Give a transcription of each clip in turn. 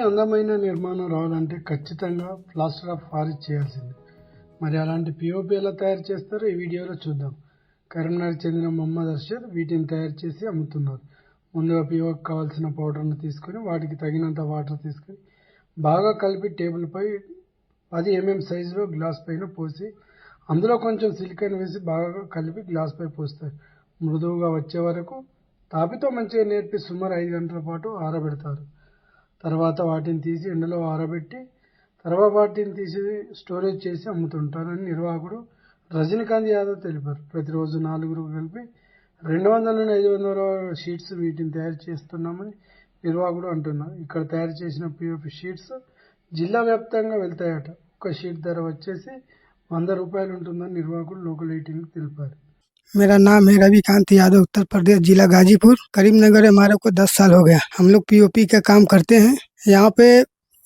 అందమైన నిర్మాణం రావాలంటే ఖచ్చితంగా ప్లాస్టర్ ఆఫ్ పారిస్ చేయాల్సింది. మరి అలాంటి పిఓపి ఎలా తయారు చేస్తారో ఈ వీడియోలో చూద్దాం. కరీంనగర్ చెందిన మొహమ్మద్ అర్షద్ వీటిని తయారు చేసి అమ్ముతున్నారు. ముందుగా పిఓకి కావాల్సిన పౌడర్ను తీసుకొని వాటికి తగినంత వాటర్ తీసుకొని బాగా కలిపి టేబుల్ పై 10 mm సైజులో గ్లాస్ పైన పోసి అందులో కొంచెం సిలికాన్ వేసి బాగా కలిపి గ్లాస్ పై పోస్తారు. మృదువుగా వచ్చే వరకు తాపితో మంచిగా నేర్పి సుమారు 5 గంటల పాటు ఆరబెడతారు. తర్వాత వాటిని తీసి ఎండలో ఆరబెట్టి తర్వాత వాటిని తీసి స్టోరేజ్ చేసి అమ్ముతుంటారని నిర్వాహకుడు రజనీకాంత్ యాదవ్ తెలిపారు. ప్రతిరోజు 4 కలిపి 200 నుండి 500 షీట్స్ వీటిని తయారు చేస్తున్నామని నిర్వాహకుడు అంటున్నారు. ఇక్కడ తయారు చేసిన పిఓపి షీట్స్ జిల్లా వ్యాప్తంగా వెళ్తాయట. ఒక షీట్ ధర వచ్చేసి 100 రూపాయలు ఉంటుందని నిర్వాహకుడు లోకల్ 18 తెలిపారు. मेरा नाम है रविकांत यादव, उत्तर प्रदेश, जिला गाजीपुर। करीमनगर हमारे को 10 साल हो गया। हम लोग पीओपी का काम करते हैं। यहाँ पे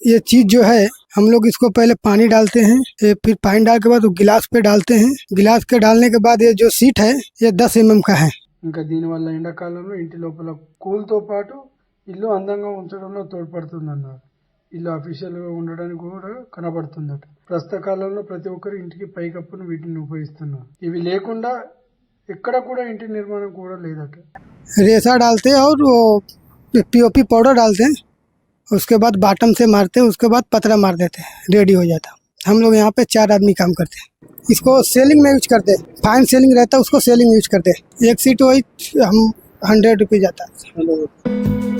ये चीज जो है हम लोग इसको पहले पानी डालते हैं, फिर पानी डाल के बाद गिलास पे डालते हैं। गिलास के डालने के बाद ये जो सीट है ये 10 mm का है। ఇంకా దీనివల్ల ఎండాకాలంలో ఇంటి లోపల కూల్తో పాటు ఇల్లు అందంగా ఉంచడంలో తోడ్పడుతుందన్నారు. ఇల్లు అఫీషియల్గా ఉండడానికి కూడా కనబడుతుందట. ప్రస్తుత కాలంలో ప్రతి ఒక్కరు ఇంటికి పైకప్పును వీటిని ఉపయోగిస్తున్నారు. ఇవి లేకుండా ఎక్కడ కూడా ఇంటి నిర్మాణం కూడా లేదట. रेसा डालते हैं और वो पीओपी पाउडर डालते हैं, उसके बाद बॉटम से मारते हैं, उसके बाद पतरा मार देते हैं, रेडी हो जाता। हम लोग यहाँ पे 4 आदमी काम करते हैं। इसको सेलिंग में यूज करते हैं, फाइन सेलिंग रहता है उसको सेलिंग यूज करते हैं। एक सीट वही हम 100 रुपये जाता है।